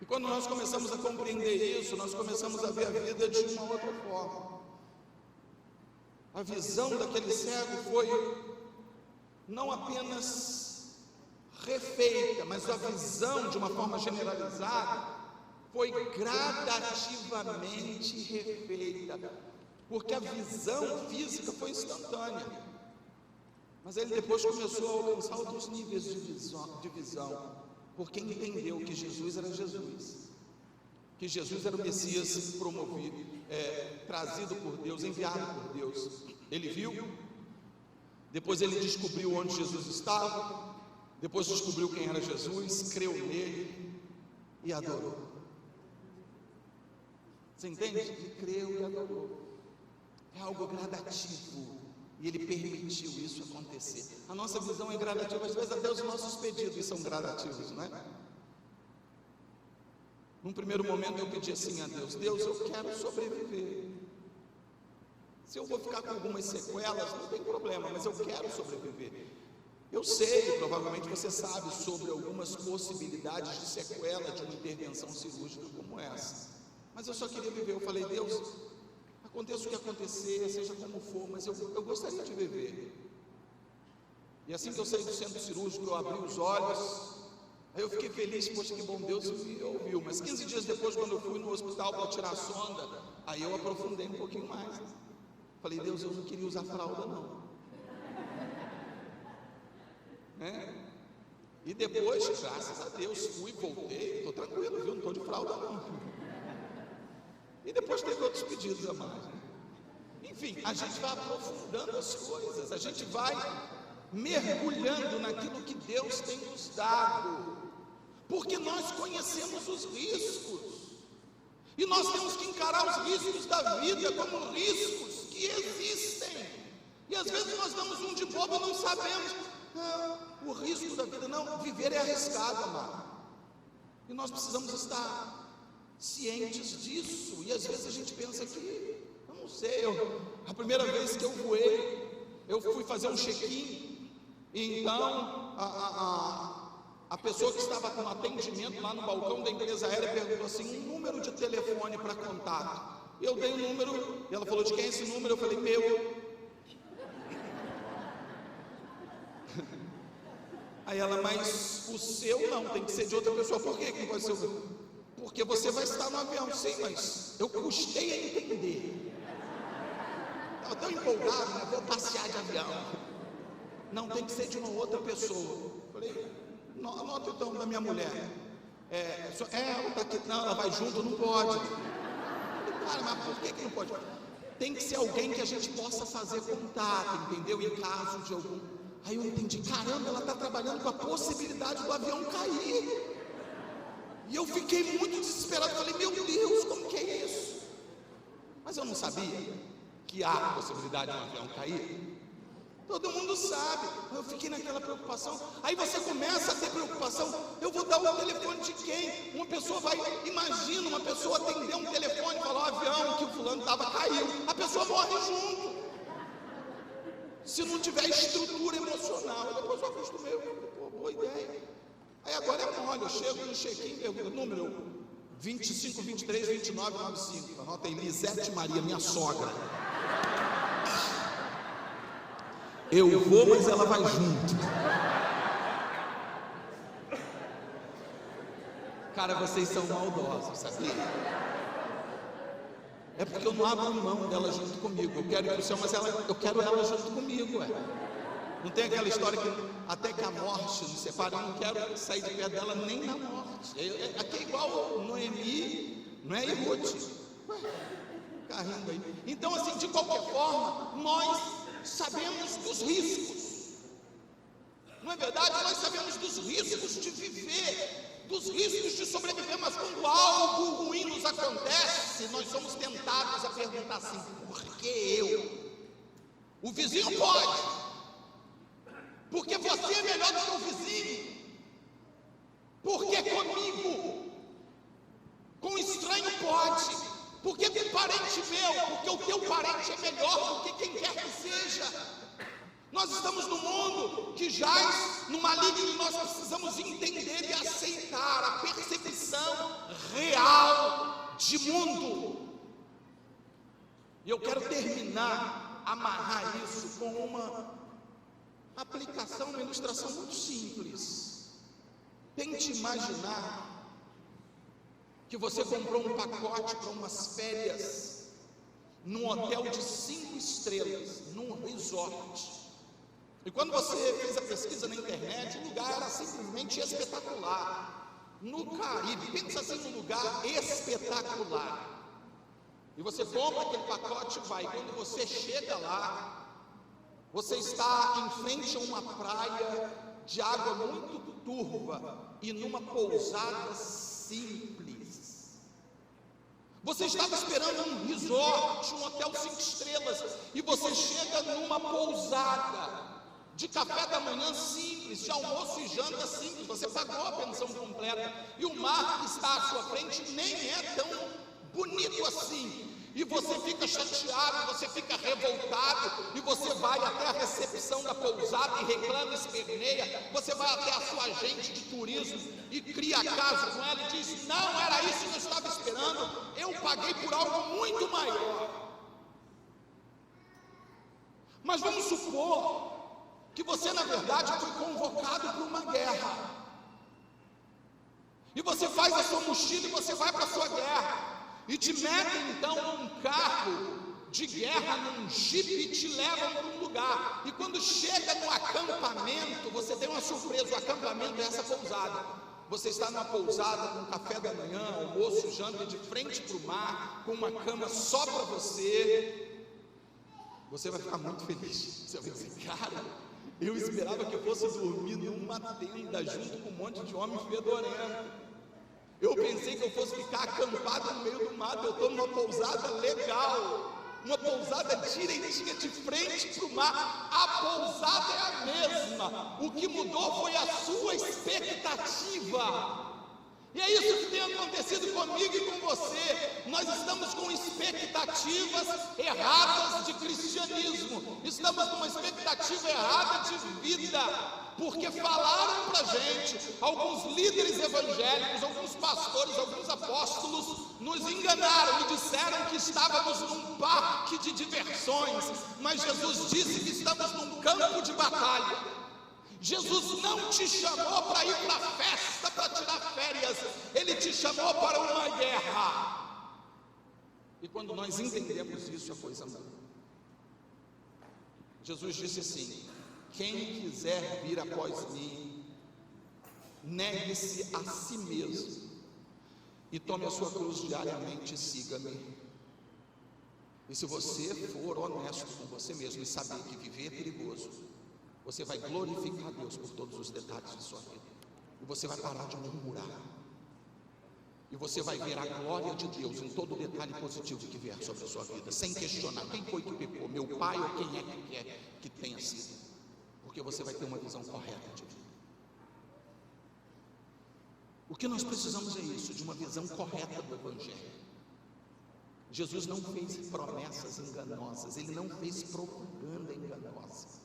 E quando nós começamos a compreender isso, nós começamos a ver a vida de uma outra forma. A visão daquele cego foi não apenas refeita, mas a visão de uma forma generalizada foi gradativamente refeita, porque a visão física foi instantânea, mas ele depois começou a alcançar outros níveis de visão, porque entendeu que Jesus era Jesus, que Jesus era o Messias promovido, trazido por Deus, enviado por Deus. Ele viu, depois ele descobriu onde Jesus estava, depois descobriu quem era Jesus, creu nele e adorou. Você entende? Ele creu e adorou. É algo gradativo, e Ele permitiu isso acontecer. A nossa visão é gradativa, às vezes até os nossos pedidos são gradativos, não é? Num primeiro momento eu pedi assim a Deus: Deus, eu quero sobreviver. Se eu vou ficar com algumas sequelas, não tem problema, mas eu quero sobreviver. Eu sei, provavelmente você sabe sobre algumas possibilidades de sequela de uma intervenção cirúrgica como essa, mas eu só queria viver. Eu falei: Deus, aconteça o que acontecer, seja como for, mas eu gostaria de viver. E assim que eu saí do centro cirúrgico, eu abri os olhos, aí eu fiquei feliz, poxa, que bom, Deus ouviu. Mas 15 dias depois, quando eu fui no hospital para tirar a sonda, aí eu aprofundei um pouquinho mais. Falei: Deus, eu não queria usar fralda não. E depois, graças a Deus, fui, voltei, estou tranquilo, viu? Não estou de fralda não. E depois teve outros pedidos a mais. Enfim, a gente vai aprofundando as coisas, a gente vai mergulhando naquilo que Deus tem nos dado, porque nós conhecemos os riscos, e nós temos que encarar os riscos da vida como riscos que existem. E às vezes nós damos um de bobo e não sabemos. O risco da vida, não, viver é arriscado, amado, e nós precisamos estar cientes disso. E às vezes a gente pensa que, eu não sei, a primeira vez que eu voei, eu fui fazer um check-in, e então a pessoa que estava com atendimento lá no balcão da empresa aérea perguntou assim, um número de telefone para contato. E eu dei o número, e ela falou: de quem é esse número? Eu falei: meu. Aí ela: mas o seu não, tem que ser de outra pessoa. Por que não pode ser o meu? Porque você vai estar no avião. Sim, mas eu custei a entender. Estava tão empolgado, né? Vou passear de avião. Não, tem que ser de uma outra pessoa. Falei: anota então da minha mulher. Ela está aqui. Não, ela vai junto, não pode. Falei: cara, mas por que não pode? Tem que ser alguém que a gente possa fazer contato, entendeu? Em caso de algum. Aí eu entendi: caramba, ela está trabalhando com a possibilidade do avião cair. E eu fiquei muito desesperado. Falei: meu Deus, como que é isso? Mas eu não sabia que há a possibilidade de um avião cair. Todo mundo sabe. Eu fiquei naquela preocupação. Aí você começa a ter preocupação: eu vou dar o telefone de quem? Uma pessoa vai, imagina uma pessoa atender um telefone e falar: o avião que o fulano estava caiu. A pessoa morre junto, se não tiver estrutura emocional. Eu depois eu acostumei, boa ideia. Aí agora é mole, eu chego no check-in, pergunto: número 25, 23, 29, 95. Anota aí: Lisete Maria, minha sogra. Eu vou, mas ela vai junto. Cara, vocês são maldosos, sabia? É porque eu não abro mão dela junto comigo. Eu quero ir para o céu, mas eu quero ela junto comigo, Não tem aquela história que até que a morte nos separe. Eu não quero sair de perto dela nem na morte. Aqui é igual Noemi, não é? E Ruth. Fica rindo aí. Então, assim, de qualquer forma, nós sabemos dos riscos. Não é verdade? Nós sabemos dos riscos de viver, dos os riscos de sobreviver, mas quando algo ruim nos acontece, nós somos tentados a perguntar assim: por que eu? O vizinho pode, porque você é melhor do que o vizinho. Por que comigo? Com um estranho pode, porque com parente meu, porque o teu parente é melhor do que quem quer que seja. Nós estamos num mundo que jaz no maligno e nós precisamos entender e aceitar a percepção real de mundo. E eu quero terminar, amarrar isso com uma aplicação, uma ilustração muito simples. Tente imaginar que você comprou um pacote para umas férias num hotel de 5 estrelas, num resort. E quando você fez a pesquisa na internet, o lugar era simplesmente espetacular. No Caribe, pensa assim, num lugar espetacular. E você compra aquele pacote e vai. Quando você chega lá, você está em frente a uma praia de água muito turva e numa pousada simples. Você estava esperando um resort, um hotel 5 estrelas, e você chega numa pousada de café da manhã simples, de almoço e janta simples. Você pagou a pensão completa e o mar que está à sua frente nem é tão bonito assim. E você fica chateado, você fica revoltado, e você vai até a recepção da pousada e reclama, esperneia. Você vai até a sua agente de turismo e cria caso com ela e diz: não era isso que eu estava esperando, eu paguei por algo muito maior. Mas vamos supor que você na verdade foi convocado para uma guerra, e você faz a sua mochila e você vai para a sua guerra, e te metem então num carro de guerra, num jipe, e te levam para um lugar. E quando chega no acampamento, você tem uma surpresa. O acampamento é essa pousada. Você está numa pousada com café da manhã, almoço, janta, de frente para o mar, com uma cama só para você. Você vai ficar muito feliz. Você vai dizer: cara, eu esperava que eu fosse dormir numa tenda junto com um monte de homem fedorento. Eu pensei que eu fosse ficar acampado no meio do mato. Eu estou numa pousada legal, uma pousada direitinha de frente para o mar. A pousada é a mesma, o que mudou foi a sua expectativa. E é isso que tem acontecido comigo e com você. Nós estamos com expectativas erradas de cristianismo, estamos com uma expectativa errada de vida, porque falaram para a gente, alguns líderes evangélicos, alguns pastores, alguns apóstolos nos enganaram e disseram que estávamos num parque de diversões, mas Jesus disse que estamos num campo de batalha. Jesus não te chamou para ir para a festa, para tirar férias, Ele te chamou para uma guerra. E quando nós entendemos isso, a coisa muda. Jesus disse assim: quem quiser vir após mim, negue-se a si mesmo e tome a sua cruz diariamente e siga-me. E se você for honesto com você mesmo e saber que viver é perigoso, você vai glorificar Deus por todos os detalhes de sua vida, e você vai parar de murmurar, e você vai ver a glória de Deus em todo detalhe positivo que vier sobre a sua vida, sem questionar quem foi que pecou, meu pai ou quem é que quer que tenha sido, porque você vai ter uma visão correta de vida. O que nós precisamos é isso, de uma visão correta do Evangelho. Jesus não fez promessas enganosas, Ele não fez propaganda enganosa.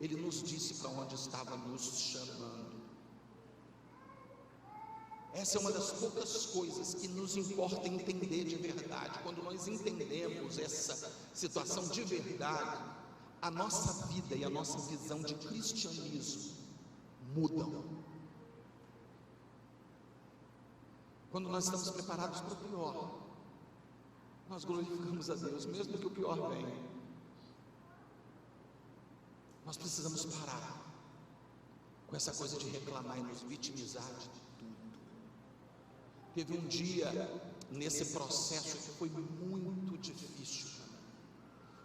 Ele nos disse para onde estava nos chamando. Essa é uma das poucas coisas que nos importa entender de verdade. Quando nós entendemos essa situação de verdade, a nossa vida e a nossa visão de cristianismo mudam. Quando nós estamos preparados para o pior, nós glorificamos a Deus, mesmo que o pior venha. Nós precisamos parar com essa coisa de reclamar e nos vitimizar de tudo. Teve um dia nesse processo que foi muito difícil para mim.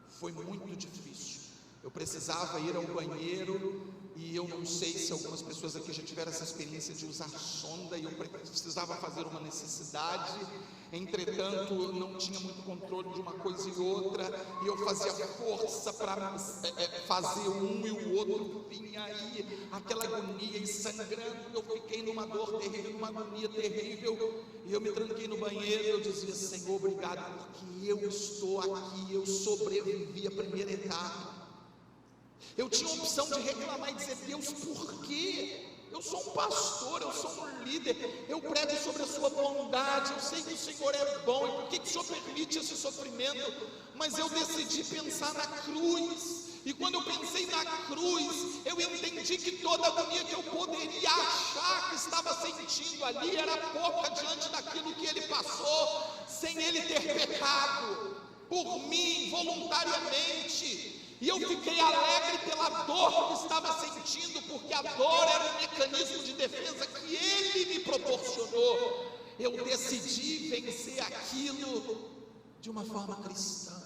Foi muito difícil. Eu precisava ir ao banheiro e eu não sei se algumas pessoas aqui já tiveram essa experiência de usar sonda, e eu precisava fazer uma necessidade, entretanto não tinha muito controle de uma coisa e outra, e eu fazia força para fazer um e o outro vinha aí, aquela agonia e sangrando, eu fiquei numa dor terrível, numa agonia terrível, e eu me tranquei no banheiro, eu dizia: Senhor, obrigado, porque eu estou aqui, eu sobrevivi a primeira etapa. Eu tinha a opção de reclamar e dizer: Deus, por quê? Eu sou um pastor, eu sou um líder, eu prego sobre a sua bondade, eu sei que o Senhor é bom, e por que o Senhor permite esse sofrimento? Mas eu decidi pensar na cruz, e quando eu pensei na cruz, eu entendi que toda a agonia que eu poderia achar que estava sentindo ali era pouca diante daquilo que Ele passou, sem Ele ter pecado, por mim, voluntariamente. E eu fiquei alegre pela dor que estava sentindo, porque a dor era um mecanismo de defesa que Ele me proporcionou. Eu decidi vencer aquilo de uma forma cristã.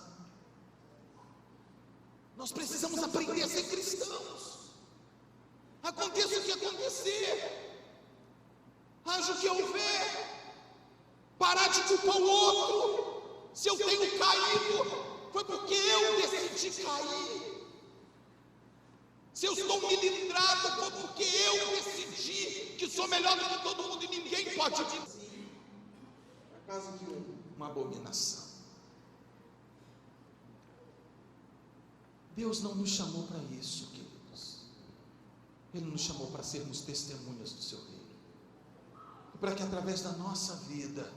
Nós precisamos aprender a ser cristãos. Aconteça o que acontecer, haja o que houver, parar de culpar o outro. Se eu tenho caído, foi porque eu decidi cair. Se eu estou milindrado, foi porque eu decidi que sou melhor do que todo mundo e ninguém pode dizer. A casa de uma abominação. Deus não nos chamou para isso, queridos. Ele nos chamou para sermos testemunhas do seu reino, e para que através da nossa vida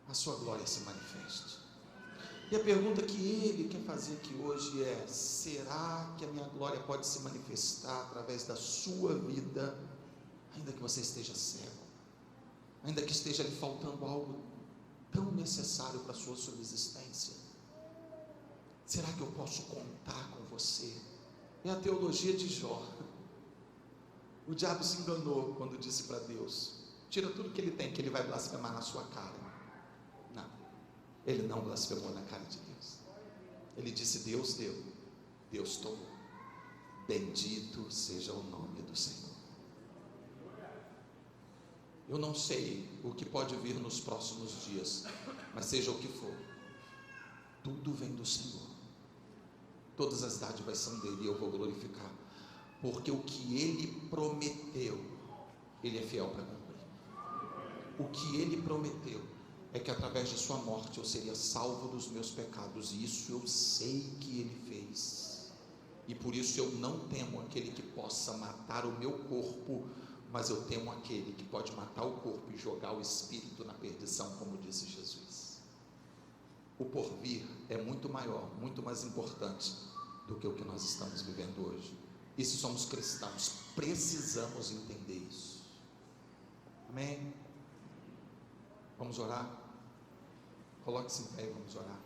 a sua glória se manifeste. E a pergunta que Ele quer fazer aqui hoje é: será que a minha glória pode se manifestar através da sua vida, ainda que você esteja cego, ainda que esteja lhe faltando algo tão necessário para a sua subsistência? Será que eu posso contar com você? É a teologia de Jó. O diabo se enganou quando disse para Deus: tira tudo que ele tem, que ele vai blasfemar na sua cara. Ele não blasfemou na cara de Deus. Ele disse: Deus deu, Deus tomou. Bendito seja o nome do Senhor. Eu não sei o que pode vir nos próximos dias, mas seja o que for, tudo vem do Senhor. Todas as dádivas são dele, e eu vou glorificar, porque o que Ele prometeu, Ele é fiel para cumprir. O que Ele prometeu é que através de sua morte eu seria salvo dos meus pecados, e isso eu sei que Ele fez, e por isso eu não temo aquele que possa matar o meu corpo, mas eu temo aquele que pode matar o corpo e jogar o espírito na perdição, como disse Jesus. O porvir é muito maior, muito mais importante do que o que nós estamos vivendo hoje, e se somos cristãos, precisamos entender isso. Amém? Vamos orar? Coloque-se em pé e vamos orar.